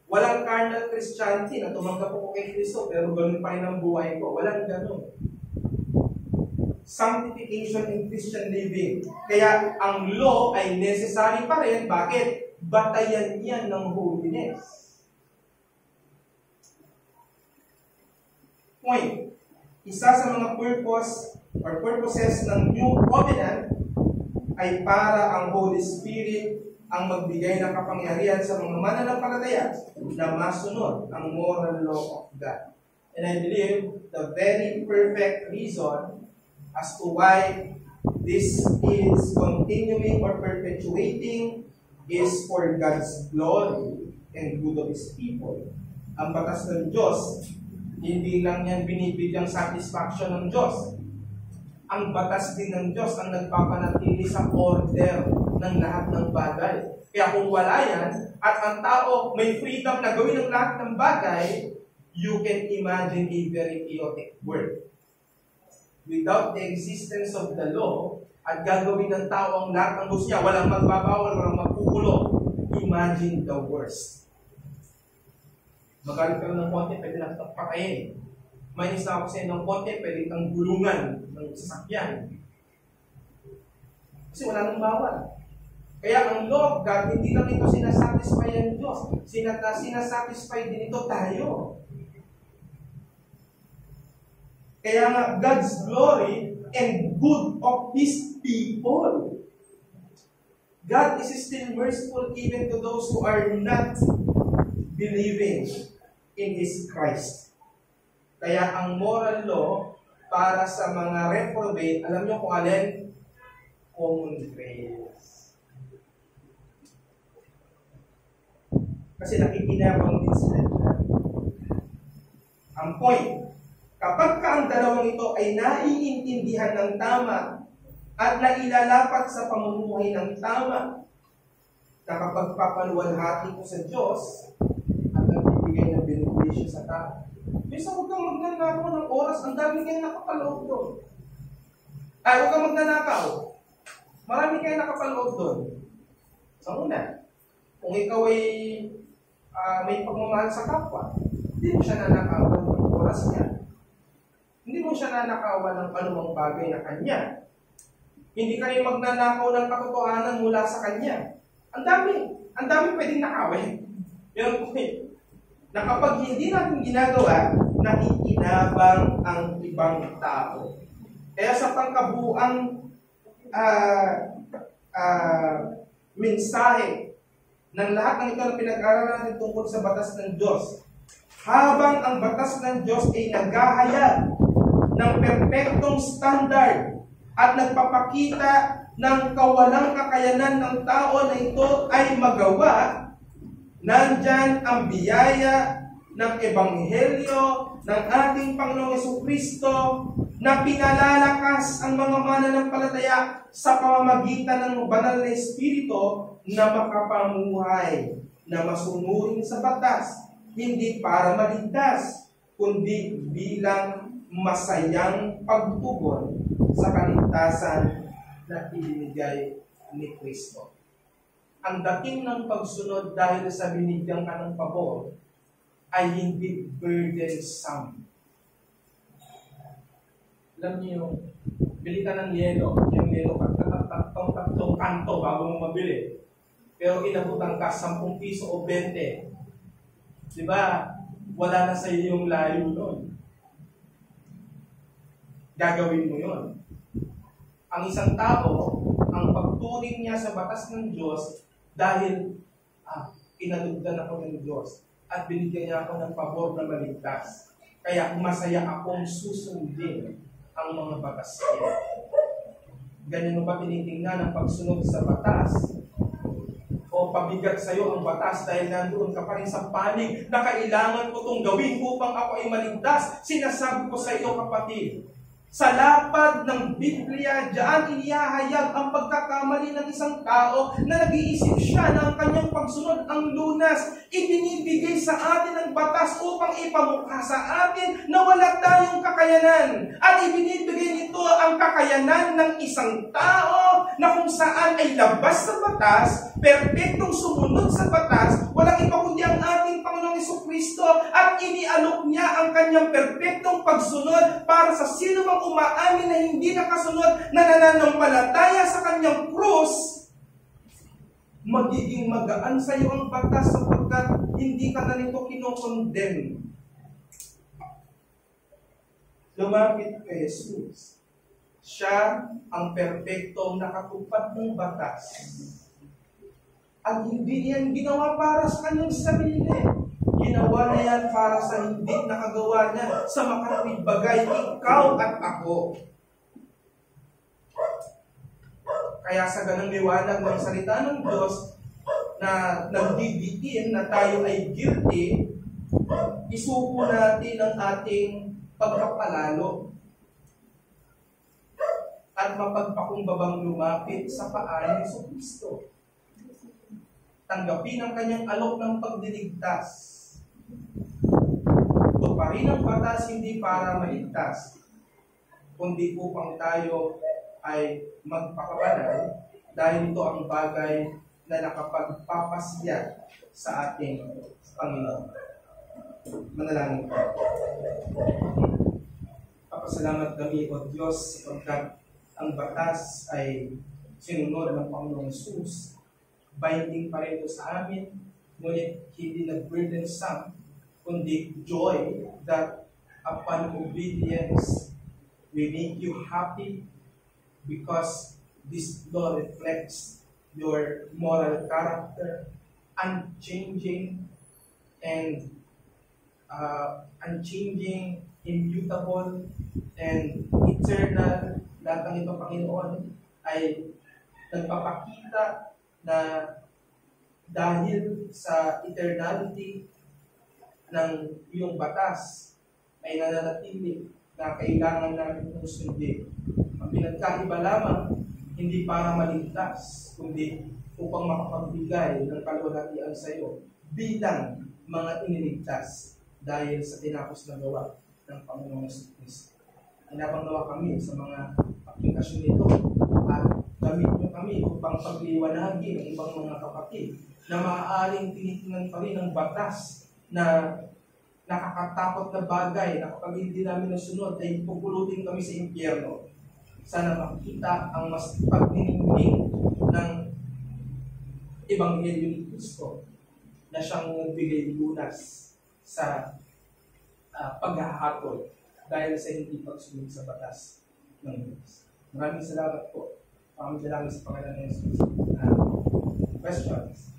Walang carnal Christianity na tumanggap ko kay Kristo pero ganun pa rin ang buhay ko. Walang ganun. Sanctification in Christian living. Kaya ang law ay necessary pa rin. Bakit? Batayan yan ng holiness. Point. Isa sa mga purposes ng New Covenant ay para ang Holy Spirit ang magbigay ng kapangyarihan sa mga mananampalataya na masunod ang moral law of God. And I believe the very perfect reason as to why this is continuing or perpetuating is for God's glory and good of His people. Ang batas ng Diyos, hindi lang yan binibigyang satisfaction ng Diyos. Ang batas din ng Diyos ang nagpapanatili sa order ng lahat ng bagay. Kaya kung wala yan, at ang tao may freedom na gawin ang lahat ng bagay, you can imagine a very chaotic world. Without the existence of the law, at gagawin ng tao ang lahat ng gusto niya, walang magbabawal, walang magkukulo. Imagine the worst. Magalit ka ng konti, pwede na kitang patayin. Mainis na ako sa inyo ng konti, pwede kang gulungan ng sasakyan. Kasi wala nang bawal. Kaya ang law of God, hindi lang ito sinasatisfy ang Diyos. Sinasatisfy din ito tayo. Kaya nga, God's glory and good of His people. God is still merciful even to those who are not believing in His Christ. Kaya ang moral law para sa mga reprobate, alam niyo kung alin? Common grace. Kasi nakikinabang din sila. Ang point, kapag ang dalawang ito ay naiintindihan ng tama at nailalapat sa pamumuhay ng tama, nakapagpapaluwalhati ko sa Diyos at nagbibigay ng benepisyo sa tao. Diyos, huwag kang magnanakaw ng oras. Ang dami kayo nakapaloob doon. Ay, huwag kang magnanakaw. Marami kayo nakapaloob doon. Sa una, kung ikaw ay may pagmamahal sa kapwa, hindi mo siya nanakawan ng oras niya. Hindi mo siya nanakawan ng anumang bagay na kanya. Hindi kayo magnanakaw ng katotohanan mula sa kanya. Ang dami pwedeng nakawin. Yan ang point. Na kapag hindi natin ginagawa, nakikinabang ang ibang tao. Kaya sa pangkabuang mensahe ng lahat ng ito na pinag-aralan natin tungkol sa batas ng Diyos, habang ang batas ng Diyos ay naghahayag ng perpektong standard at nagpapakita ng kawalang kakayanan ng tao na ito ay magawa, nandyan ang biyaya ng Ebanghelyo ng ating Panginoong Jesucristo na pinalalakas ang mga mananampalataya sa pamamagitan ng banal na Espiritu na makapamuhay, na masunurin sa batas, hindi para maligtas, kundi bilang masayang pagtugon sa kaligtasan na ibinigay ni Kristo. Ang dating ng pagsunod dahil sa binigyan ka ng pabor ay hindi burdensome. Alam niyo, bili ka ng yelo. Yung yelo, tatlong kanto bago mo mabili. Pero inabutan ka 10 piso o 20. Diba? Wala na sa iyo yung layo nun. Gagawin mo yun. Ang isang tao, ang pagturing niya sa batas ng Diyos dahil pinadugdan ako ng Diyos at binigyan niya ako ng pabor na maligtas. Kaya masaya akong susundin ang mga batas niya. Ganyan mo ba tinitingnan ang pagsunod sa batas? O pabigat sa iyo ang batas dahil nandoon ka pa rin sa panig na kailangan ko itong gawin upang ako ay maligtas? Sinasabi ko sa iyo, kapatid, sa lapad ng Biblia, diyan inihahayag ang pagkakamali ng isang tao na nag-iisip siya na ang kanyang pagsunod ang lunas. Ibinibigay sa atin ang batas upang ipamukha sa atin na wala tayong kakayanan. At ibinibigay nito ang kakayanan ng isang tao na kung saan ay labas sa batas, perpektong sumunod sa batas, walang iba kundi ang ating Panginoong Jesucristo, at inialok niya ang kanyang perpektong pagsunod para sa sino mang umaamin na hindi nakasunod, na nananampalataya sa kanyang krus. Magiging magaan sa iyo ang batas sapagkat hindi ka na nito kinokondemn. Lumapit kay Jesus. Siya ang perpektong nakatupad ng batas. At hindi yan ginawa para sa kanyang sarili. Ginawa na yan para sa hindi nakagawa niya sa makarapid bagay, ikaw at ako. Kaya sa ganang liwanag ng salita ng Diyos na nagdidiin na tayo ay guilty, isuko natin ang ating pagkapalalo at mapagpakumbabang lumapit sa paa ni Jesucristo. Tanggapin ang kanyang alok ng pagdiligtas. Tuparin ang batas hindi para maligtas, kundi upang tayo ay magpakabanal dahil ito ang bagay na nakapagpapasya sa ating Panginoon. Manalangin ko. Papasalamat kami, O Diyos, sapagkat ang batas ay sinunod ng Panginoong Jesus. Binding pa rin ito sa amin, ngunit hindi nag-burdensome, kundi joy that upon obedience, we make you happy because this law reflects your moral character, unchanging and immutable, and eternal. Lahat ng ito, Panginoon, ay nagpapakita na dahil sa eternality ng iyong batas ay nananatili na kailangan namin itong sundin. Ang pinagkaiba lamang hindi para maligtas, kundi upang makapagbigay ng kaluwalhatian sa iyo bilang mga iniligtas dahil sa tinapos na gawa ng Panginoong Jesucristo. Inabang nawa kami sa mga aplikasyon nito at gamit nyo kami upang pagliwanagin ng ibang mga kapatid na maaaring tinitingnan pa rin ang batas na nakakatakot na bagay na kapag hindi namin nasunod ay pupulutin kami sa impyerno. Sana makita ang mas pagniningning ng Ebanghelyo ni Kristo na siyang nagbigay lunas sa paghahatol dahil sa hindi pagsunod sa batas ng Diyos. Maraming salamat po. Maraming salamat sa Panginoon ng Jesus. Questions?